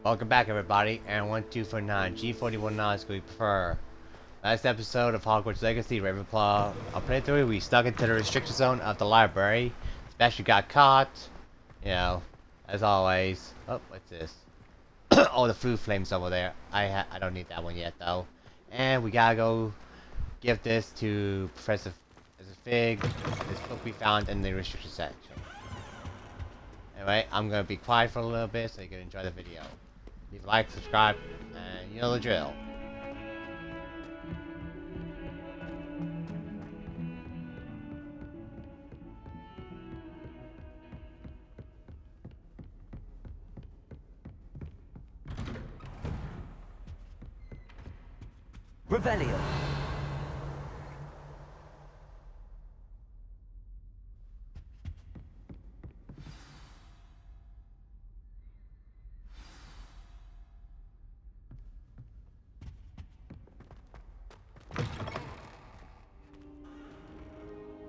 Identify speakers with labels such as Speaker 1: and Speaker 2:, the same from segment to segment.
Speaker 1: Welcome back, everybody, and 1249 G41 is we prefer. Last episode of Hogwarts Legacy Ravenclaw. I'll play through. We stuck into the restricted zone of the library. Especially got caught. You know, as always. Oh, what's this? Oh, the food flames over there. I don't need that one yet, though. And we gotta go give this to Professor Fig. This book we found in the restricted section. Anyway, I'm gonna be quiet for a little bit so you can enjoy the video. Leave a like, subscribe, and you know the drill.
Speaker 2: Revelio.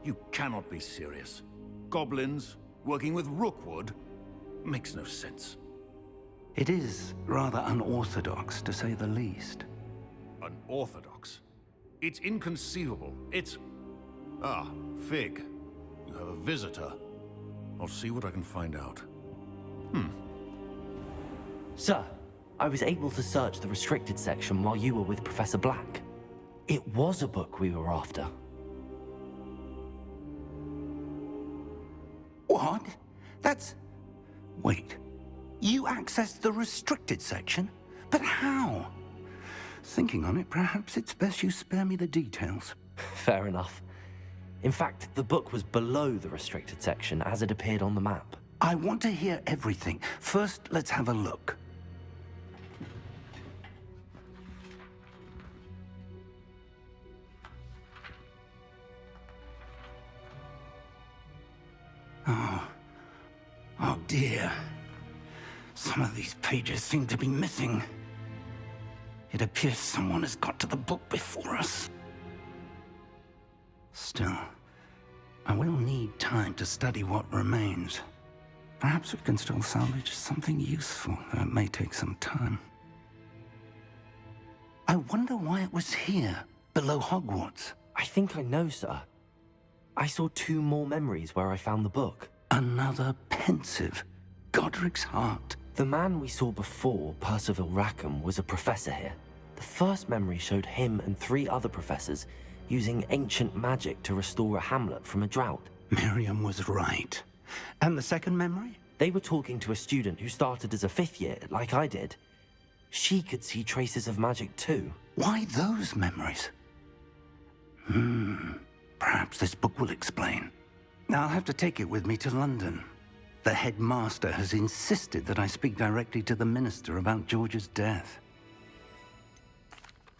Speaker 3: You cannot be serious. Goblins working with Rookwood makes no sense.
Speaker 4: It is rather unorthodox, to say the least.
Speaker 3: Unorthodox? It's inconceivable. It's... Ah, Fig. You have a visitor. I'll see what I can find out.
Speaker 2: Sir, I was able to search the restricted section while you were with Professor Black. It was a book we were after.
Speaker 4: What? That's... Wait. You accessed the restricted section? But how? Thinking on it, perhaps it's best you spare me the details.
Speaker 2: Fair enough. In fact, the book was below the restricted section as it appeared on the map.
Speaker 4: I want to hear everything. First, let's have a look. Oh dear. Some of these pages seem to be missing. It appears someone has got to the book before us. Still, I will need time to study what remains. Perhaps we can still salvage something useful, though it may take some time. I wonder why it was here, below Hogwarts.
Speaker 2: I think I know, sir. I saw 2 more memories where I found the book.
Speaker 4: Another pensive. Godric's heart.
Speaker 2: The man we saw before, Percival Rackham, was a professor here. The first memory showed him and 3 other professors using ancient magic to restore a hamlet from a drought.
Speaker 4: Miriam was right. And the second memory?
Speaker 2: They were talking to a student who started as a 5th year, like I did. She could see traces of magic too.
Speaker 4: Why those memories? Perhaps this book will explain. I'll have to take it with me to London. The headmaster has insisted that I speak directly to the minister about George's death.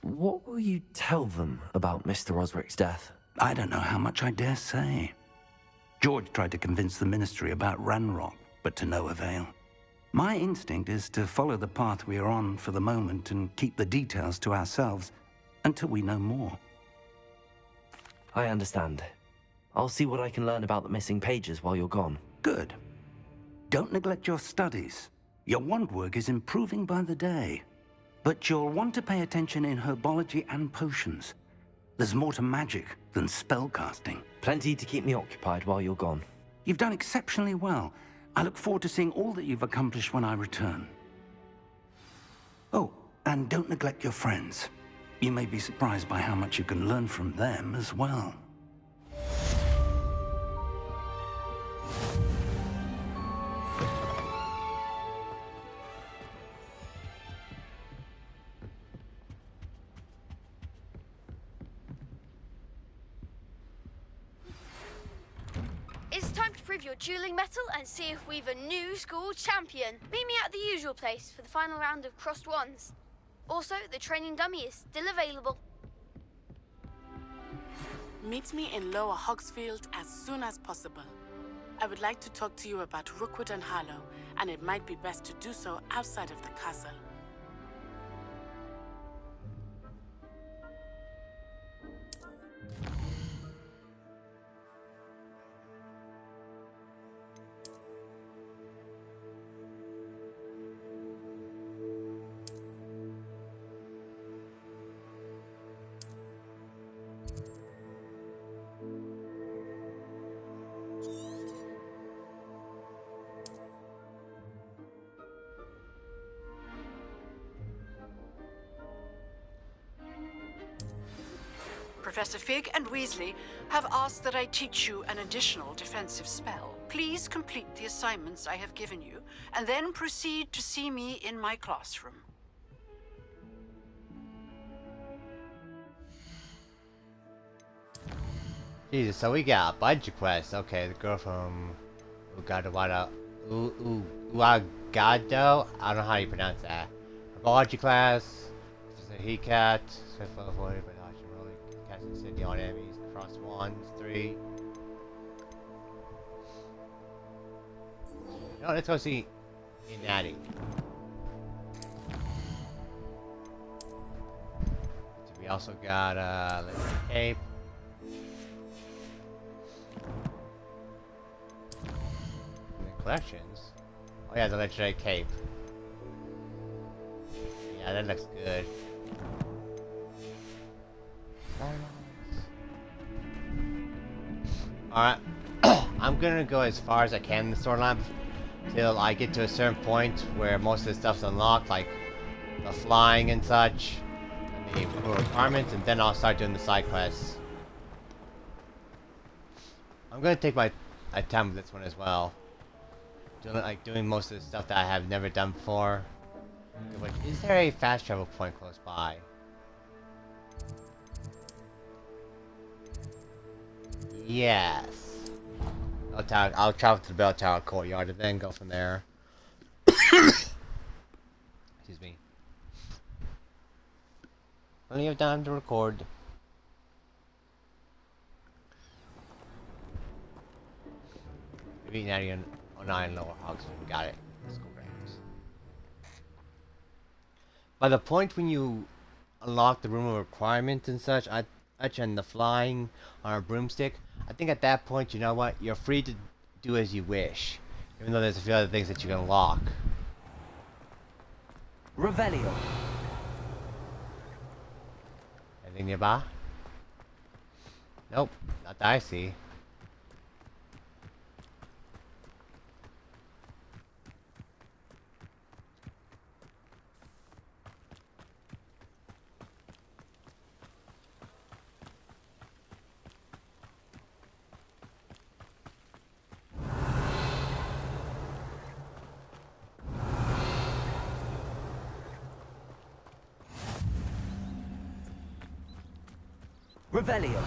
Speaker 2: What will you tell them about Mr. Osric's death?
Speaker 4: I don't know how much I dare say. George tried to convince the ministry about Ranrock, but to no avail. My instinct is to follow the path we are on for the moment and keep the details to ourselves until we know more.
Speaker 2: I understand. I'll see what I can learn about the missing pages while you're gone.
Speaker 4: Good. Don't neglect your studies. Your wand work is improving by the day. But you'll want to pay attention in herbology and potions. There's more to magic than spellcasting.
Speaker 2: Plenty to keep me occupied while you're gone.
Speaker 4: You've done exceptionally well. I look forward to seeing all that you've accomplished when I return. Oh, and don't neglect your friends. You may be surprised by how much you can learn from them as well.
Speaker 5: It's time to prove your dueling mettle and see if we've a new school champion. Meet me at the usual place for the final round of crossed wands. Also, the training dummy is still available.
Speaker 6: Meet me in Lower Hogsfield as soon as possible. I would like to talk to you about Rookwood and Harlow, and it might be best to do so outside of the castle.
Speaker 7: Professor Fig and Weasley have asked that I teach you an additional defensive spell. Please complete the assignments I have given you, and then proceed to see me in my classroom.
Speaker 1: Jesus, so we got a bunch of quests. Okay, the girl from Ugadawada. Uagado? I don't know how you pronounce that. Biology class. He cat. Swift level 40, but dodging rolling. Casting City on enemies. Cross wands. 3. No, let's go see Natty. We also got let's see, cape. Collections. Oh yeah, the legendary cape. Yeah, that looks good. Alright. I'm gonna go as far as I can in the storyline till I get to a certain point where most of the stuff's unlocked, like the flying and such, and the requirements, and then I'll start doing the side quests. I'm gonna take my time with this one as well. Doing most of the stuff that I have never done before. Like, is there a fast travel point close by? Yes. I'll travel to the Bell Tower courtyard and then go from there. Excuse me. Plenty of time to record. Maybe Natty and 09 lower hogs. Got it. Let's go ranks. By the point when you unlock the room of requirements and such, and the flying on a broomstick, I think at that point, you know what? You're free to do as you wish. Even though there's a few other things that you can unlock.
Speaker 2: Revelio.
Speaker 1: Anything nearby? Nope. Not that I see.
Speaker 2: Revelio.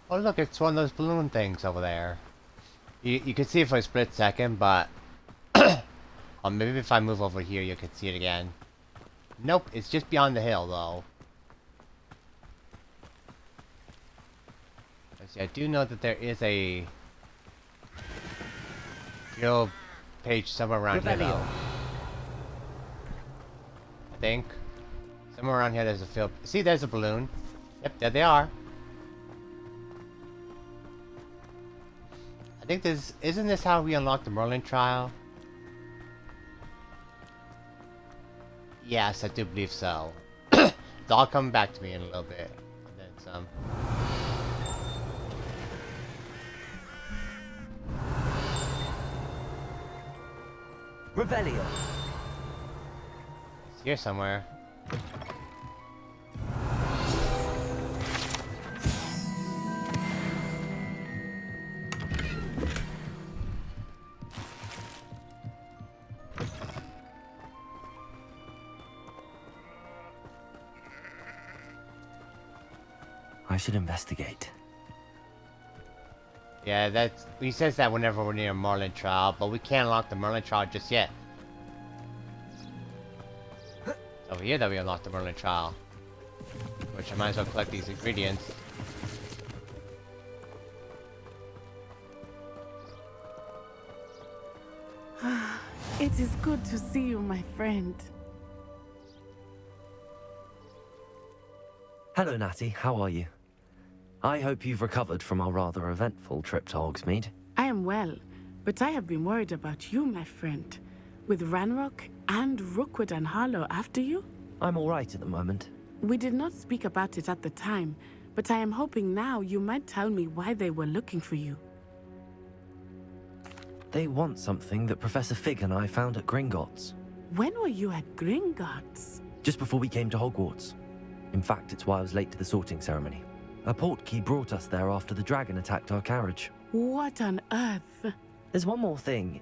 Speaker 1: Oh look, it's one of those balloon things over there. You can see it for a split second, but or maybe if I move over here you can see it again. Nope, it's just beyond the hill though. Let's see, I do know that there is a field page somewhere around here though. I think. Somewhere around here there's a field. See, there's a balloon. Yep, there they are. I think this isn't this how we unlock the Merlin trial? Yes, I do believe so. It's all coming back to me in a little bit. And then some.
Speaker 2: Revelio.
Speaker 1: It's here somewhere.
Speaker 2: I should investigate.
Speaker 1: Yeah, he says that whenever we're near Merlin trial, but we can't unlock the Merlin trial just yet. Over here that we unlocked the Merlin trial. Which I might as well collect these ingredients.
Speaker 6: It is good to see you, my friend.
Speaker 2: Hello, Natty. How are you? I hope you've recovered from our rather eventful trip to Hogsmeade.
Speaker 6: I am well, but I have been worried about you, my friend. With Ranrock and Rookwood and Harlow after you?
Speaker 2: I'm all right at the moment.
Speaker 6: We did not speak about it at the time, but I am hoping now you might tell me why they were looking for you.
Speaker 2: They want something that Professor Fig and I found at Gringotts.
Speaker 6: When were you at Gringotts?
Speaker 2: Just before we came to Hogwarts. In fact, it's why I was late to the sorting ceremony. A Portkey brought us there after the dragon attacked our carriage.
Speaker 6: What on earth?
Speaker 2: There's one more thing.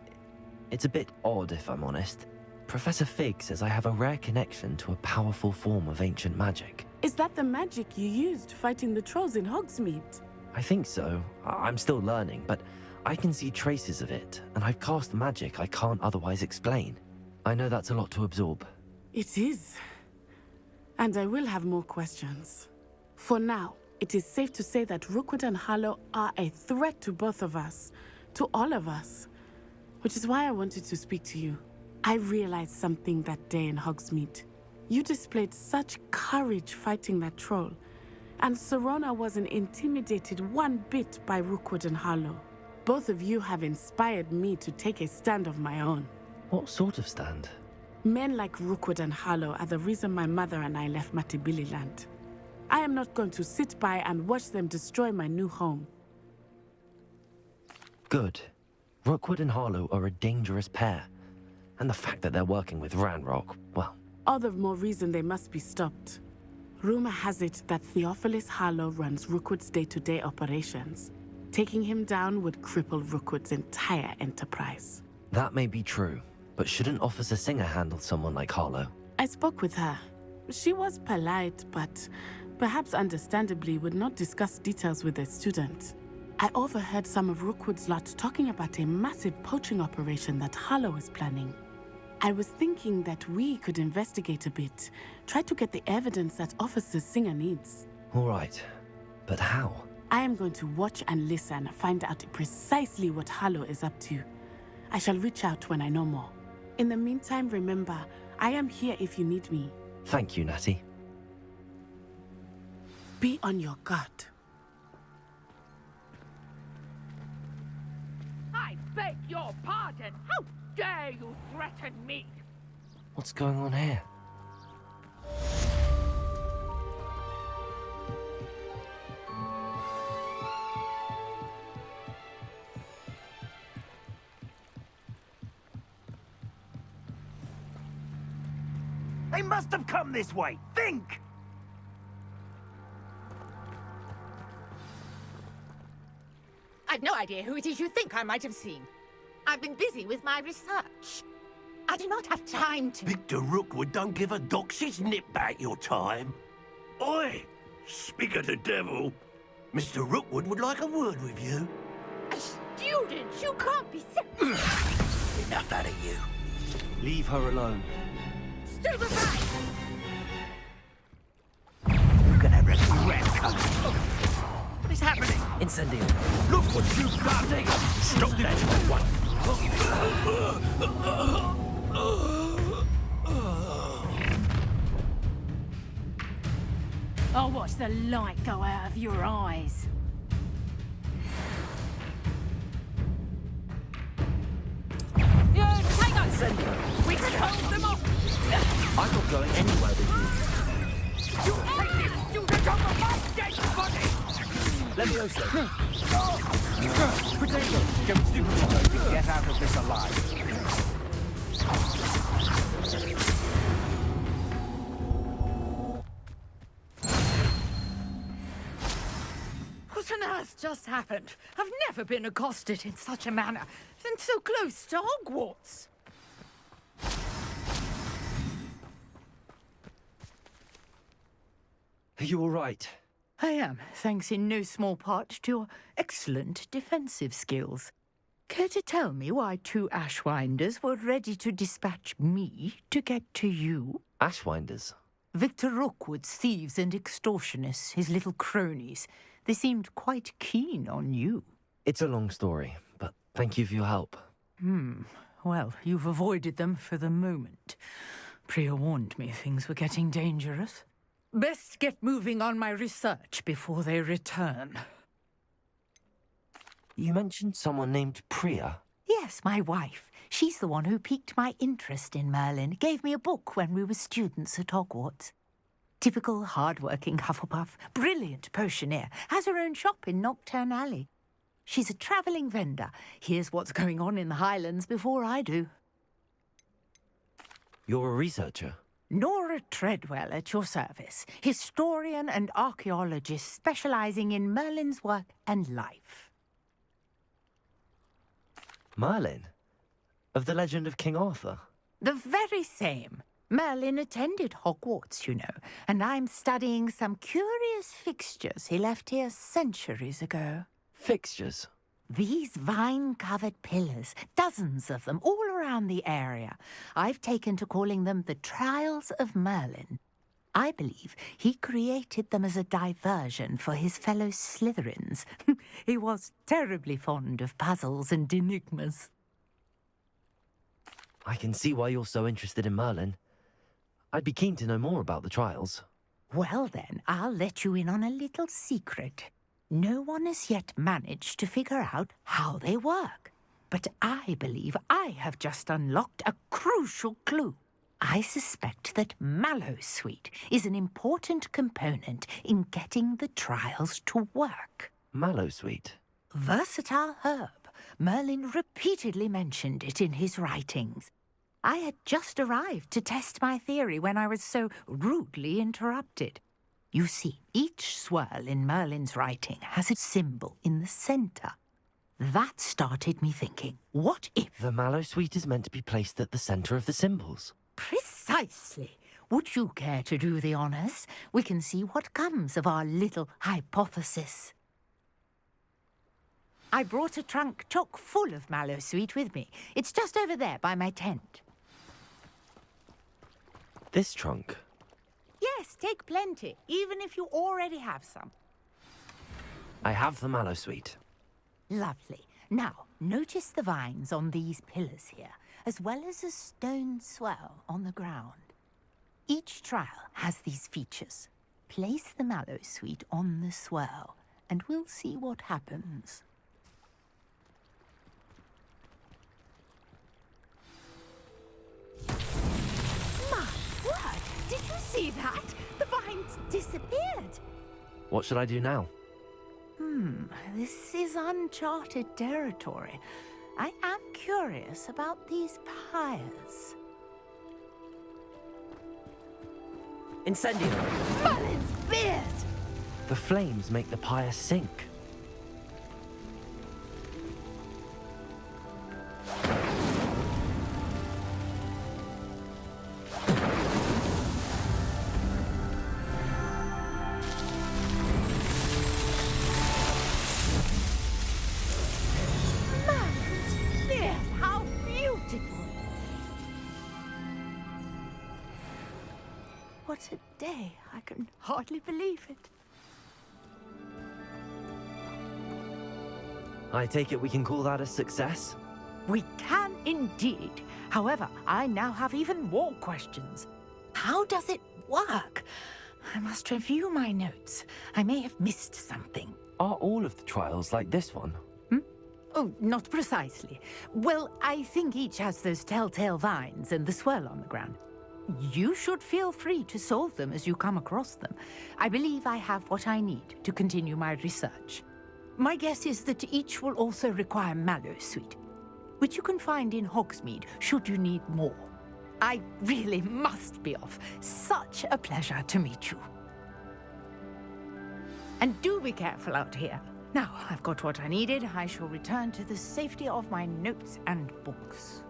Speaker 2: It's a bit odd, if I'm honest. Professor Fig says I have a rare connection to a powerful form of ancient magic.
Speaker 6: Is that the magic you used fighting the trolls in Hogsmeade?
Speaker 2: I think so. I'm still learning, but I can see traces of it, and I've cast magic I can't otherwise explain. I know that's a lot to absorb.
Speaker 6: It is. And I will have more questions. For now, it is safe to say that Rookwood and Harlow are a threat to both of us. To all of us. Which is why I wanted to speak to you. I realized something that day in Hogsmeade. You displayed such courage fighting that troll. And Serona wasn't intimidated one bit by Rookwood and Harlow. Both of you have inspired me to take a stand of my own.
Speaker 2: What sort of stand?
Speaker 6: Men like Rookwood and Harlow are the reason my mother and I left Matibililand. I am not going to sit by and watch them destroy my new home.
Speaker 2: Good. Rookwood and Harlow are a dangerous pair. And the fact that they're working with Ranrock, well...
Speaker 6: All the more reason they must be stopped. Rumor has it that Theophilus Harlow runs Rookwood's day-to-day operations. Taking him down would cripple Rookwood's entire enterprise.
Speaker 2: That may be true, but shouldn't Officer Singer handle someone like Harlow?
Speaker 6: I spoke with her. She was polite, but perhaps understandably would not discuss details with a student. I overheard some of Rookwood's lot talking about a massive poaching operation that Harlow is planning. I was thinking that we could investigate a bit, try to get the evidence that Officer Singer needs.
Speaker 2: All right, but how?
Speaker 6: I am going to watch and listen, find out precisely what Harlow is up to. I shall reach out when I know more. In the meantime, remember, I am here if you need me.
Speaker 2: Thank you, Natty.
Speaker 6: Be on your guard.
Speaker 8: I beg your pardon! How dare you threaten me?
Speaker 2: What's going on here?
Speaker 9: They must have come this way. Think!
Speaker 8: I've no idea who it is you think I might have seen. I've been busy with my research. I do not have time to...
Speaker 9: Victor Rookwood don't give a doxy's nip back your time. Oi! Speak of the devil. Mr. Rookwood would like a word with you.
Speaker 8: A student? You can't be so...
Speaker 9: Enough out of you.
Speaker 2: Leave her alone.
Speaker 8: Stand aside!
Speaker 9: You're gonna regret that.
Speaker 8: What is happening?
Speaker 2: Incendio.
Speaker 9: Look what you've done! Stop that one!
Speaker 8: I'll watch the light go out of your eyes. Yeah, take us! We can hold them off!
Speaker 2: I'm not going anywhere with
Speaker 8: You take this student over my dead body!
Speaker 2: you. Levioso.
Speaker 9: Potato! Don't stupid to get out of this alive.
Speaker 8: What on earth just happened? I've never been accosted in such a manner, and so close to Hogwarts.
Speaker 2: Are you all right?
Speaker 8: I am, thanks in no small part to your excellent defensive skills. Care to tell me why 2 Ashwinders were ready to dispatch me to get to you?
Speaker 2: Ashwinders?
Speaker 8: Victor Rookwood's thieves and extortionists, his little cronies. They seemed quite keen on you.
Speaker 2: It's a long story, but thank you for your help.
Speaker 8: Well, you've avoided them for the moment. Priya warned me things were getting dangerous. Best get moving on my research before they return.
Speaker 2: You mentioned someone named Priya.
Speaker 8: Yes, my wife. She's the one who piqued my interest in Merlin. Gave me a book when we were students at Hogwarts. Typical hard-working Hufflepuff, brilliant potioneer, has her own shop in Knockturn Alley. She's a travelling vendor. Hears what's going on in the Highlands before I do.
Speaker 2: You're a researcher?
Speaker 8: Nora Treadwell at your service, historian and archaeologist specialising in Merlin's work and life.
Speaker 2: Merlin? Of the legend of King Arthur?
Speaker 8: The very same. Merlin attended Hogwarts, you know, and I'm studying some curious fixtures he left here centuries ago.
Speaker 2: Fixtures?
Speaker 8: These vine-covered pillars, dozens of them, all around the area. I've taken to calling them the Trials of Merlin. I believe he created them as a diversion for his fellow Slytherins. He was terribly fond of puzzles and enigmas.
Speaker 2: I can see why you're so interested in Merlin. I'd be keen to know more about the trials.
Speaker 8: Well then, I'll let you in on a little secret. No one has yet managed to figure out how they work. But I believe I have just unlocked a crucial clue. I suspect that Mallowsweet is an important component in getting the trials to work.
Speaker 2: Mallowsweet?
Speaker 8: Versatile herb. Merlin repeatedly mentioned it in his writings. I had just arrived to test my theory when I was so rudely interrupted. You see, each swirl in Merlin's writing has a symbol in the centre. That started me thinking, what if...
Speaker 2: The Mallowsweet is meant to be placed at the centre of the symbols.
Speaker 8: Precisely. Would you care to do the honours? We can see what comes of our little hypothesis. I brought a trunk chock full of Mallowsweet with me. It's just over there by my tent.
Speaker 2: This trunk?
Speaker 8: Yes, take plenty, even if you already have some.
Speaker 2: I have the Mallowsweet.
Speaker 8: Lovely. Now, notice the vines on these pillars here, as well as a stone swell on the ground. Each trial has these features. Place the Mallowsweet on the swell, and we'll see what happens. My word! Did you see that? The vines disappeared.
Speaker 2: What should I do now?
Speaker 8: This is uncharted territory. I am curious about these pyres.
Speaker 2: Incendio!
Speaker 8: Merlin's beard!
Speaker 2: The flames make the pyre sink.
Speaker 8: Merlin's beard! How beautiful! What a day! I can hardly believe it.
Speaker 2: I take it we can call that a success?
Speaker 8: We can indeed. However, I now have even more questions. How does it work? I must review my notes. I may have missed something.
Speaker 2: Are all of the trials like this one?
Speaker 8: Oh, not precisely. Well, I think each has those telltale vines and the swirl on the ground. You should feel free to solve them as you come across them. I believe I have what I need to continue my research. My guess is that each will also require Mallowsweet, which you can find in Hogsmeade should you need more. I really must be off. Such a pleasure to meet you. And do be careful out here. Now, I've got what I needed. I shall return to the safety of my notes and books.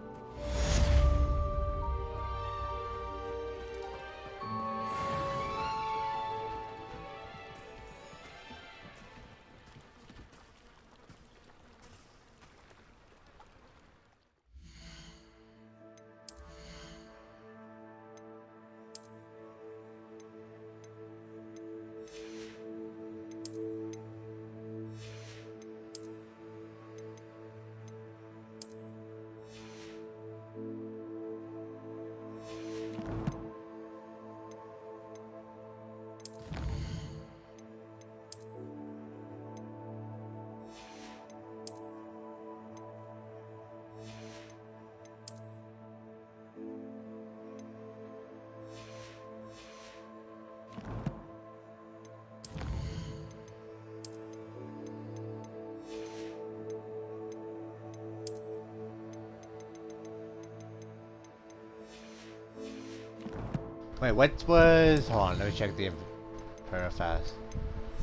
Speaker 1: Wait, what was... Hold on, let me check the Emperor fast.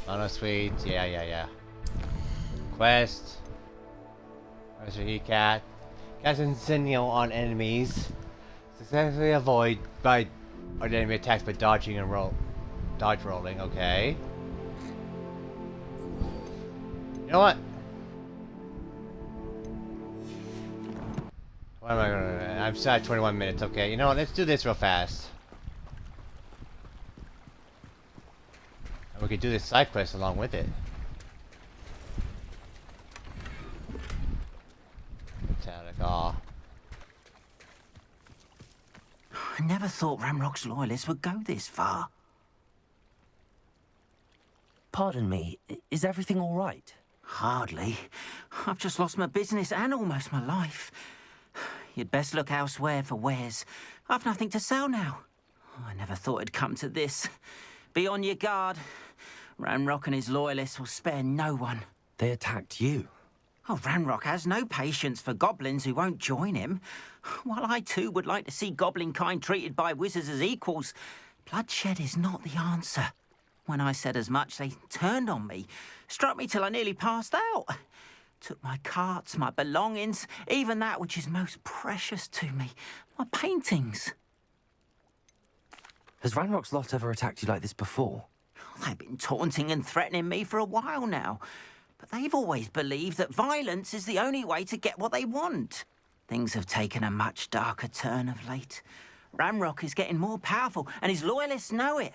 Speaker 1: Mono Suite, yeah. Quest. Master He-Cat. Cast Incendio on enemies. Successfully avoid by enemy attacks by dodging and dodge rolling, okay. You know what? What am I gonna do? I'm still at 21 minutes, okay. You know what? Let's do this real fast. And we could do this side quest along with it. Aw.
Speaker 10: I never thought Ranrock's loyalists would go this far.
Speaker 2: Pardon me, is everything all right?
Speaker 10: Hardly. I've just lost my business and almost my life. You'd best look elsewhere for wares. I've nothing to sell now. I never thought it'd come to this. Be on your guard. Ranrock and his loyalists will spare no one.
Speaker 2: They attacked you.
Speaker 10: Oh, Ranrock has no patience for goblins who won't join him. While I too would like to see goblin kind treated by wizards as equals, bloodshed is not the answer. When I said as much, they turned on me, struck me till I nearly passed out. Took my carts, my belongings, even that which is most precious to me, my paintings.
Speaker 2: Has Ranrock's lot ever attacked you like this before?
Speaker 10: They've been taunting and threatening me for a while now. But they've always believed that violence is the only way to get what they want. Things have taken a much darker turn of late. Ranrock is getting more powerful, and his loyalists know it.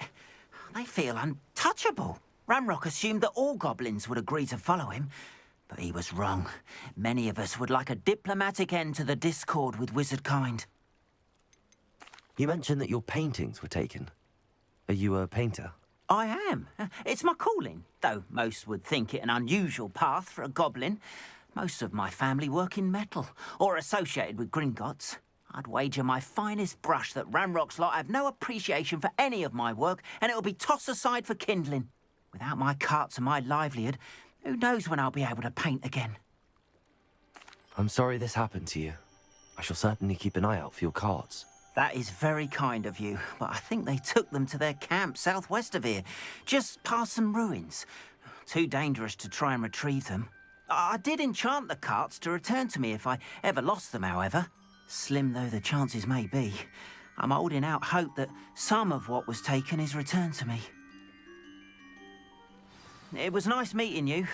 Speaker 10: They feel untouchable. Ranrock assumed that all goblins would agree to follow him, but he was wrong. Many of us would like a diplomatic end to the discord with wizard kind.
Speaker 2: You mentioned that your paintings were taken. Are you a painter?
Speaker 10: I am. It's my calling, though most would think it an unusual path for a goblin. Most of my family work in metal, or associated with Gringotts. I'd wager my finest brush that Ranrock's lot have no appreciation for any of my work, and it'll be tossed aside for kindling. Without my carts and my livelihood, who knows when I'll be able to paint again.
Speaker 2: I'm sorry this happened to you. I shall certainly keep an eye out for your carts.
Speaker 10: That is very kind of you, but I think they took them to their camp southwest of here, just past some ruins. Too dangerous to try and retrieve them. I did enchant the carts to return to me if I ever lost them, however. Slim though the chances may be, I'm holding out hope that some of what was taken is returned to me. It was nice meeting you.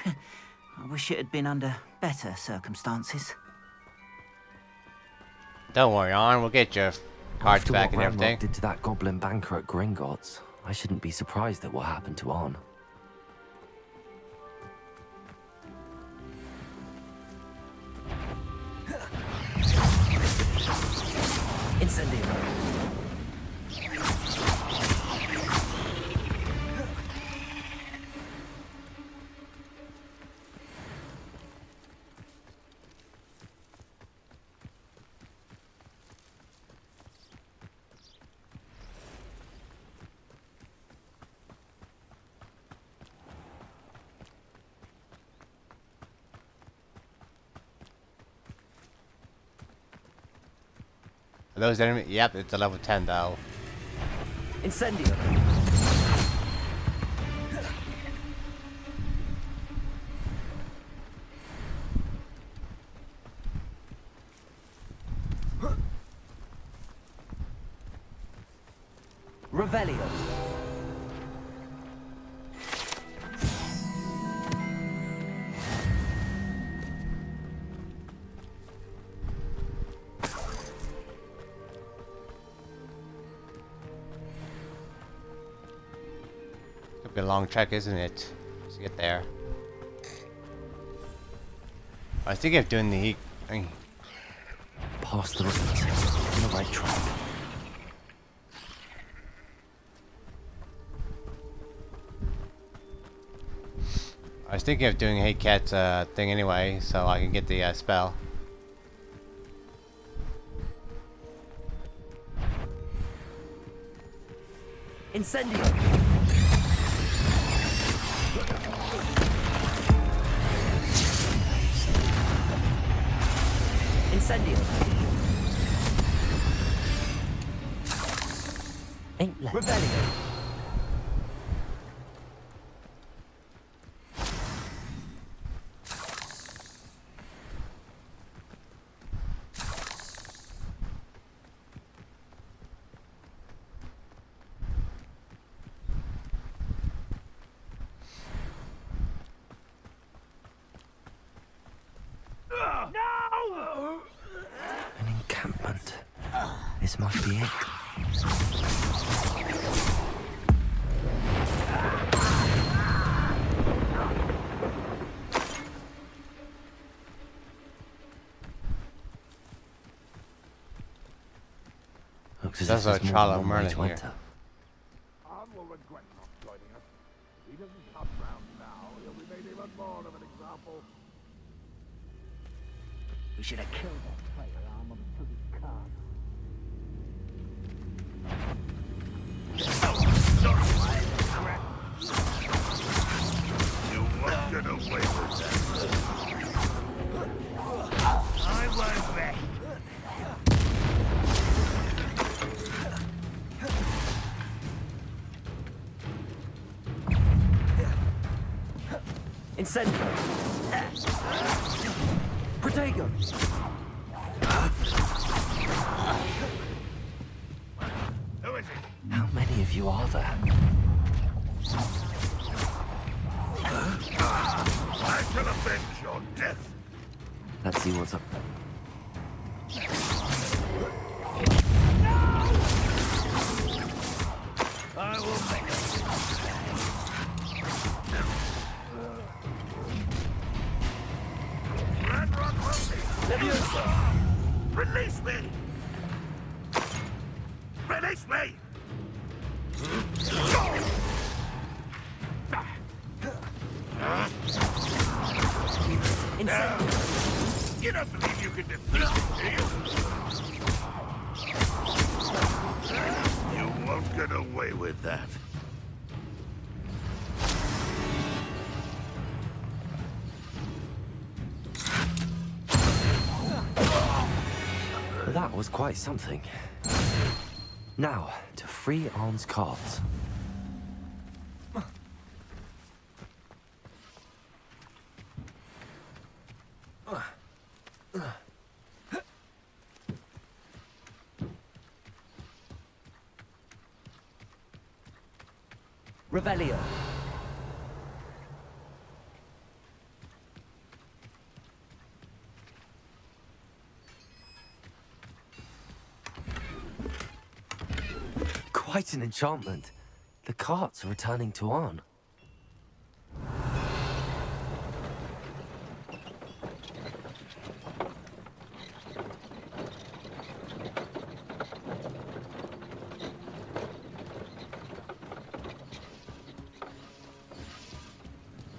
Speaker 10: I wish it had been under better circumstances.
Speaker 1: Don't worry, Aaron, we'll get your cards
Speaker 2: After
Speaker 1: back
Speaker 2: what
Speaker 1: and everything.
Speaker 2: Ranrock did to that goblin banker at Gringotts, I shouldn't be surprised at what happened to Arn.
Speaker 10: Incendio.
Speaker 1: Are those enemies? Yep, it's a level 10 though.
Speaker 10: Incendio. Revelio.
Speaker 1: Could be a long trek, isn't it? To get there. I was thinking of doing the
Speaker 2: Past the ruins, on the right track.
Speaker 1: I was thinking of doing a Cat thing anyway, so I can get the spell.
Speaker 10: Incendio. Incendio.
Speaker 2: Ain't left.
Speaker 9: Rebellion.
Speaker 2: An encampment. This must be it. Looks as
Speaker 1: That's
Speaker 2: if
Speaker 1: a
Speaker 2: there's more
Speaker 1: trial
Speaker 2: than
Speaker 1: of
Speaker 2: one way
Speaker 1: Merlin
Speaker 2: to
Speaker 1: here.
Speaker 2: enter.
Speaker 11: Arn will regret not joining us. If he doesn't come round now, he'll be made even more of an example.
Speaker 9: We should have killed that traitor Arn when we took his car.
Speaker 3: You won't get away with that.
Speaker 9: I won't bet.
Speaker 2: Incendio! Protego!
Speaker 3: Who is it?
Speaker 2: How many of you are there?
Speaker 3: I shall avenge your death.
Speaker 2: Let's see what's up.
Speaker 9: I will make it.
Speaker 3: Ranrock will be. Release me! Release me!
Speaker 2: Incendio!
Speaker 3: You don't believe you can defeat me, do you? You won't get away with that.
Speaker 2: That was quite something. Now, to free Arn's cards.
Speaker 9: Revelio.
Speaker 2: Quite an enchantment. The carts are returning to Arn.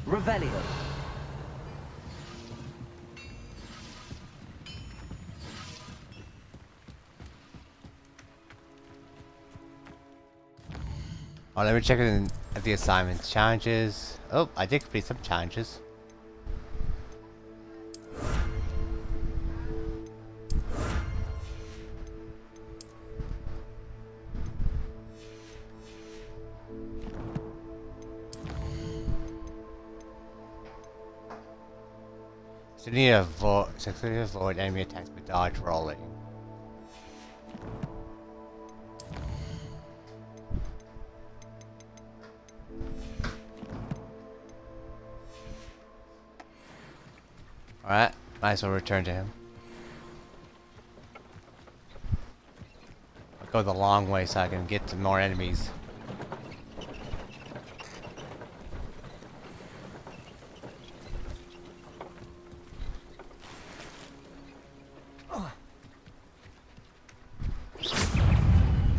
Speaker 9: Revelio.
Speaker 1: Oh, let me check at the assignments. Challenges. Oh, I did complete some challenges. Successfully avoid enemy attacks by dodge rolling. Alright, might as well return to him. I'll go the long way so I can get to more enemies.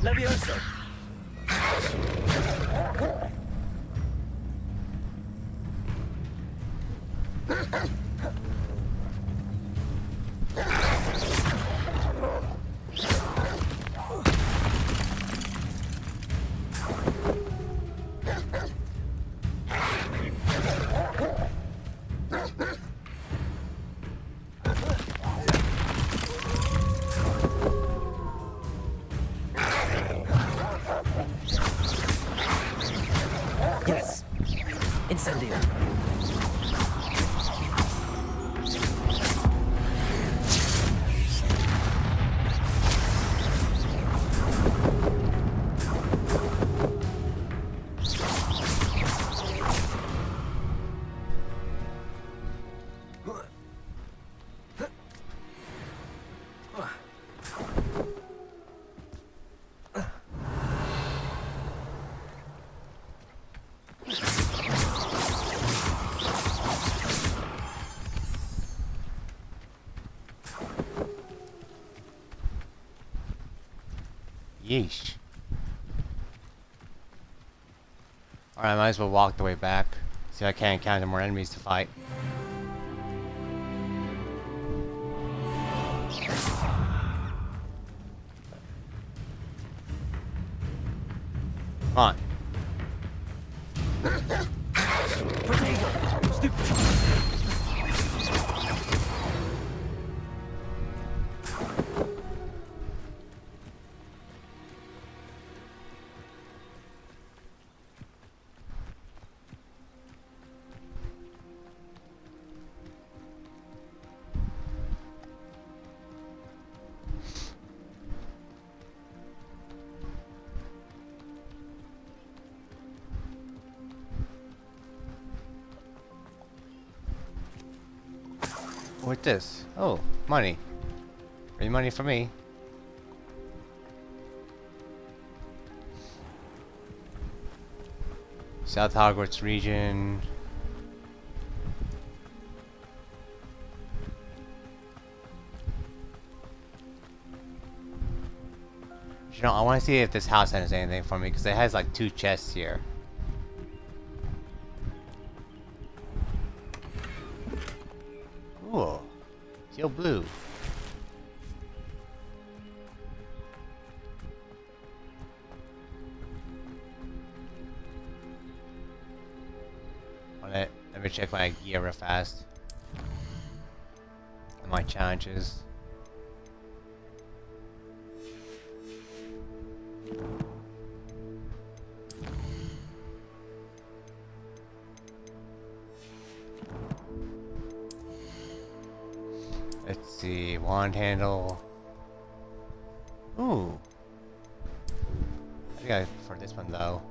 Speaker 9: Levioso.
Speaker 2: Yes. Incendio.
Speaker 1: Yeesh. Alright, I might as well walk the way back. See if I can't encounter more enemies to fight. Come on. What's this? Oh, money. Free money for me. South Hogwarts region. You know, I want to see if this house has anything for me because it has like 2 chests here. Cool. Steel blue. Let me check my gear real fast. And my challenges. Let's see, wand handle. Ooh. I think I for this one though.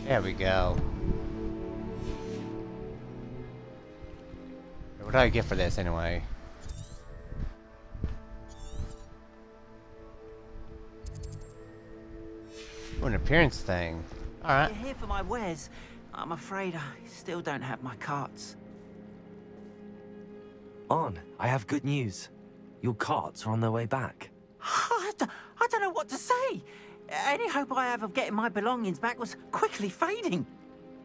Speaker 1: There we go. What do I get for this anyway? Oh, an appearance thing. Alright.
Speaker 10: You're here for my wares. I'm afraid I still don't have my carts.
Speaker 2: On, I have good news. Your carts are on their way back.
Speaker 10: I don't know what to say. Any hope I have of getting my belongings back was quickly fading.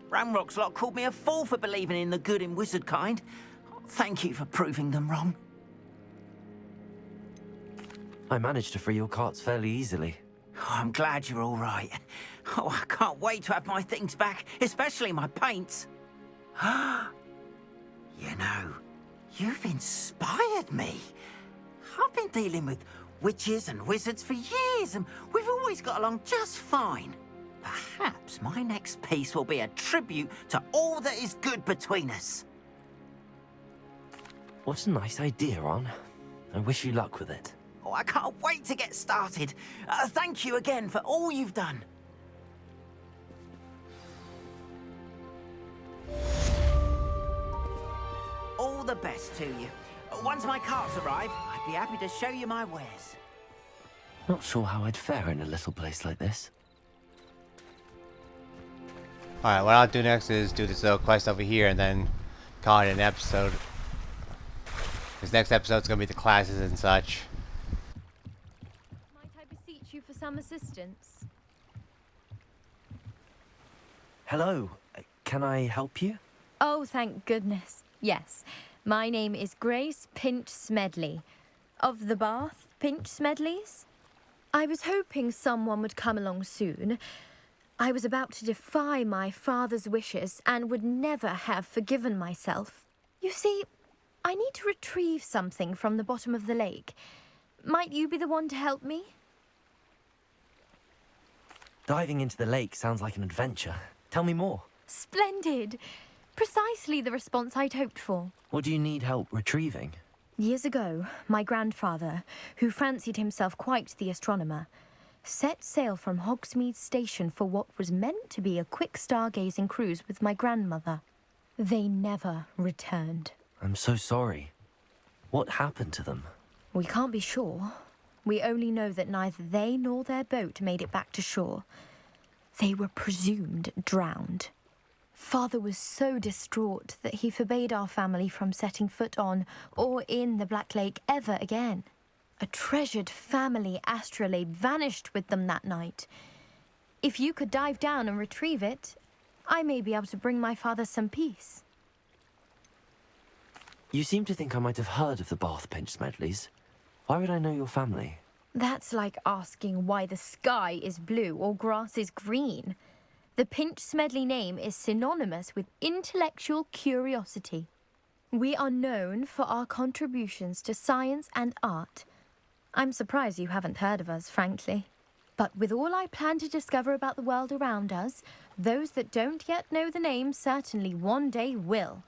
Speaker 10: Ranrock's lot called me a fool for believing in the good in wizard kind. Thank you for proving them wrong.
Speaker 2: I managed to free your carts fairly easily.
Speaker 10: Oh, I'm glad you're all right. Oh, I can't wait to have my things back, especially my paints. You know, you've inspired me. I've been dealing with witches and wizards for years, and we've always got along just fine. Perhaps my next piece will be a tribute to all that is good between us.
Speaker 2: What a nice idea, Ron. I wish you luck with it.
Speaker 10: Oh, I can't wait to get started. Thank you again for all you've done. All the best to you. Once my carts arrive, I'd be happy to show you my wares.
Speaker 2: Not sure how I'd fare in a little place like this.
Speaker 1: Alright, what I'll do next is do this little quest over here and then call it an episode. This next episode's gonna be the classes and such.
Speaker 12: Might I beseech you for some assistance?
Speaker 2: Hello, can I help you?
Speaker 12: Oh, thank goodness. Yes. My name is Grace Pinch Smedley. Of the Bath Pinch Smedleys? I was hoping someone would come along soon. I was about to defy my father's wishes and would never have forgiven myself. You see, I need to retrieve something from the bottom of the lake. Might you be the one to help me?
Speaker 2: Diving into the lake sounds like an adventure. Tell me more.
Speaker 12: Splendid! Precisely the response I'd hoped for.
Speaker 2: What do you need help retrieving?
Speaker 12: Years ago, my grandfather, who fancied himself quite the astronomer, set sail from Hogsmeade Station for what was meant to be a quick stargazing cruise with my grandmother. They never returned.
Speaker 2: I'm so sorry. What happened to them?
Speaker 12: We can't be sure. We only know that neither they nor their boat made it back to shore. They were presumed drowned. Father was so distraught that he forbade our family from setting foot on or in the Black Lake ever again. A treasured family astrolabe vanished with them that night. If you could dive down and retrieve it, I may be able to bring my father some peace.
Speaker 2: You seem to think I might have heard of the Bath Pinch Smedleys. Why would I know your family?
Speaker 12: That's like asking why the sky is blue or grass is green. The Pinch Smedley name is synonymous with intellectual curiosity. We are known for our contributions to science and art. I'm surprised you haven't heard of us, frankly. But with all I plan to discover about the world around us, those that don't yet know the name certainly one day will.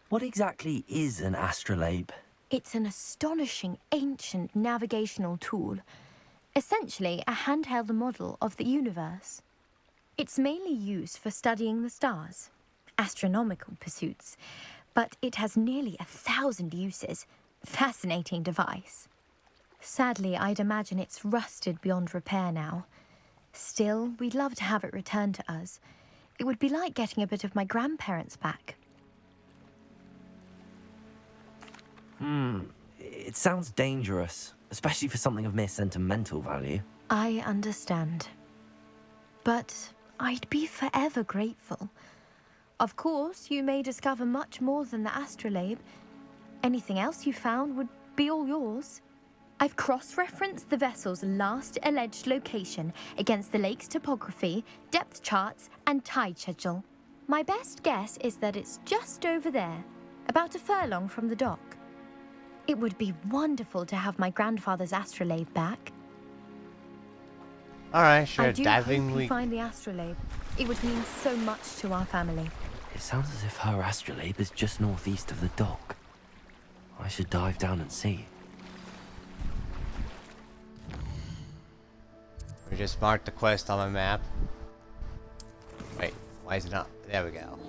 Speaker 2: What exactly is an astrolabe?
Speaker 12: It's an astonishing ancient navigational tool. Essentially, a handheld model of the universe. It's mainly used for studying the stars, astronomical pursuits, but it has nearly 1,000 uses. Fascinating device. Sadly, I'd imagine it's rusted beyond repair now. Still, we'd love to have it returned to us. It would be like getting a bit of my grandparents back.
Speaker 2: It sounds dangerous, especially for something of mere sentimental value.
Speaker 12: I understand. But I'd be forever grateful. Of course, you may discover much more than the astrolabe. Anything else you found would be all yours. I've cross-referenced the vessel's last alleged location against the lake's topography, depth charts, and tide schedule. My best guess is that it's just over there, about a furlong from the dock. It would be wonderful to have my grandfather's astrolabe back.
Speaker 1: Alright, sure,
Speaker 12: I do
Speaker 1: diving
Speaker 12: hope you find the astrolabe. It would mean so much to our family.
Speaker 2: It sounds as if her astrolabe is just northeast of the dock. I should dive down and see.
Speaker 1: We just marked the quest on my map. Wait, why is it not? There we go.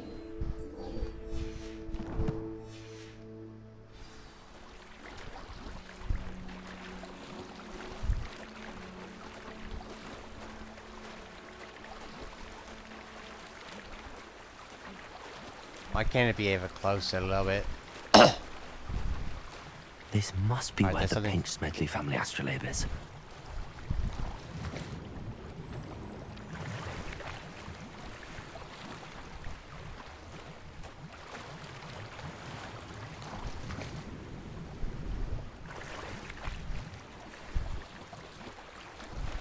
Speaker 1: Why can't it be even closer a little bit?
Speaker 2: This must be
Speaker 1: Alright,
Speaker 2: where
Speaker 1: there's
Speaker 2: the
Speaker 1: something-
Speaker 2: Pinch Smedley family astrolabe is.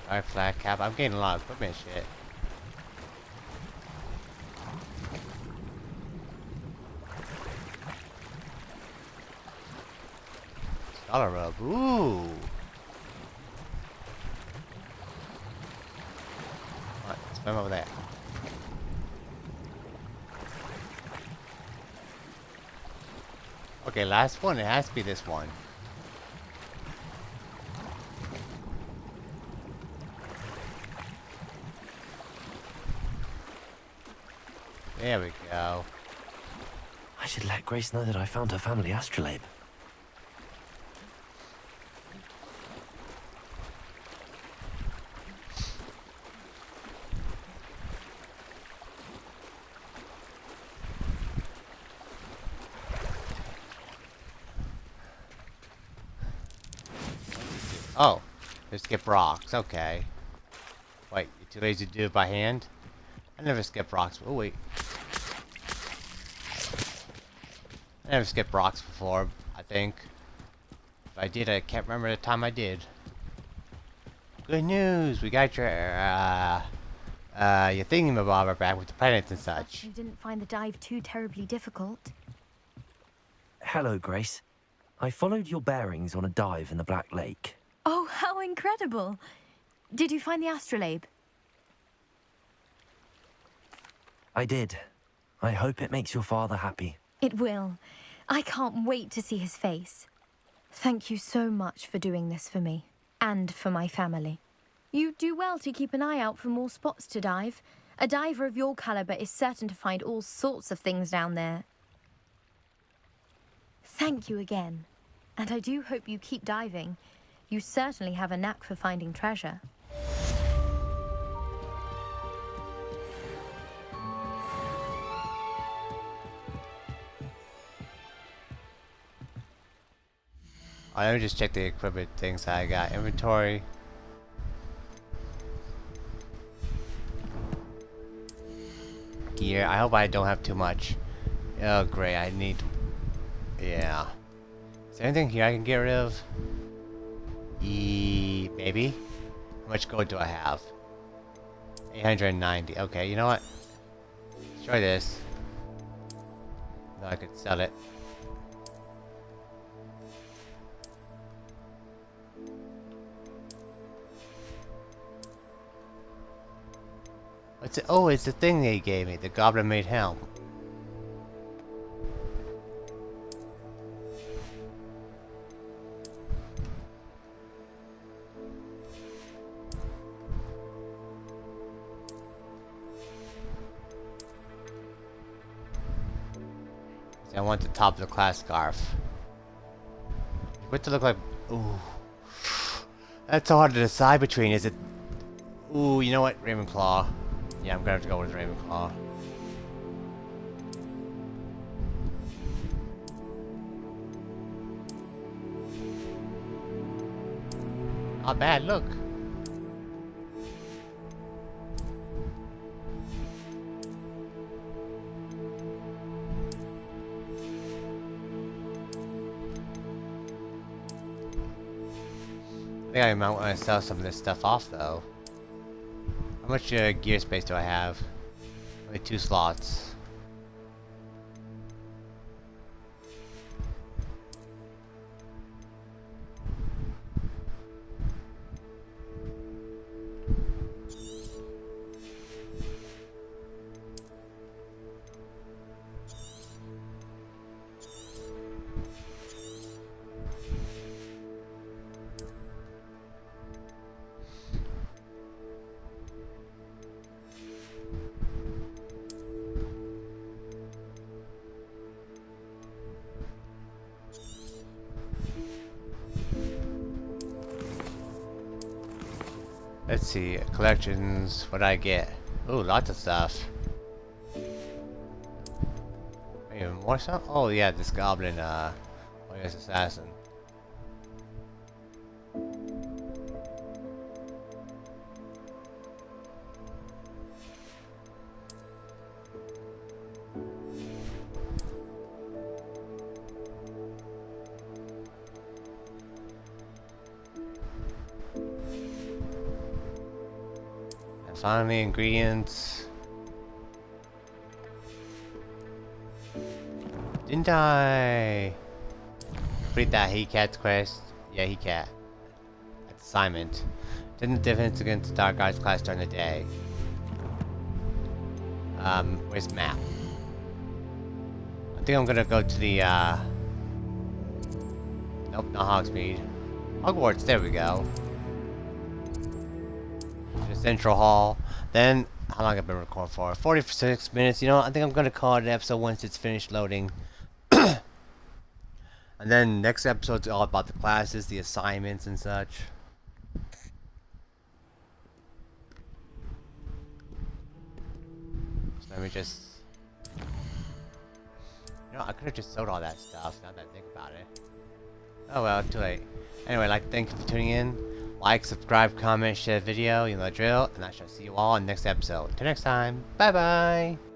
Speaker 1: Alright, flat cap. I'm getting a lot of equipment shit. Scholar robe. Ooh. Alright, swim over there. Okay, last one. It has to be this one. There we go.
Speaker 2: I should let Grace know that I found her family astrolabe.
Speaker 1: Oh, just skip rocks. Okay. Wait, you're too lazy to do it by hand? I never skip rocks. Oh wait. I never skipped rocks before, I think. If I did, I can't remember the time I did. Good news! We got your thingamabobber back with the planets and such.
Speaker 12: You didn't find the dive too terribly difficult.
Speaker 2: Hello, Grace. I followed your bearings on a dive in the Black Lake.
Speaker 12: Oh, how incredible! Did you find the astrolabe?
Speaker 2: I did. I hope it makes your father happy.
Speaker 12: It will. I can't wait to see his face. Thank you so much for doing this for me, and for my family. You do well to keep an eye out for more spots to dive. A diver of your caliber is certain to find all sorts of things down there. Thank you again. And I do hope you keep diving. You certainly have a knack for finding treasure.
Speaker 1: Let me just check the equipment things I got. Inventory. Gear. I hope I don't have too much. Oh, great. I need... Yeah. Is there anything here I can get rid of? Maybe? How much gold do I have? 890. Okay, you know what? Let's try this. Then I could sell it. What's it? Oh, it's the thing they gave me. The goblin-made helm. I want the top of the class scarf. What to look like? Ooh, that's so hard to decide between. Is it? Ooh, you know what? Ravenclaw. Yeah, I'm gonna have to go with Ravenclaw. Not bad. Look. I think I might want to sell some of this stuff off, though. How much gear space do I have? Only 2 slots. Let's see, collections, what I get? Ooh, lots of stuff. Even more stuff? Oh yeah, this goblin, yes, assassin. Finally, ingredients. Didn't I complete that He Cat's quest? Yeah, He Cat. That's assignment. Didn't defense against the Dark Arts class during the day. Where's the map? I think I'm gonna go to the nope, not Hogsmeade. Hogwarts, there we go. Central Hall. Then, how long have I been recording for? 46 minutes. You know, I think I'm going to call it an episode once it's finished loading. And then next episode's all about the classes, the assignments and such. So let me just... You know, I could have just sold all that stuff, now that I think about it. Oh well, too late. Anyway, I'd like to thank you for tuning in. Like, subscribe, comment, share the video, you know the drill, and I shall see you all in the next episode. Till next time, bye bye!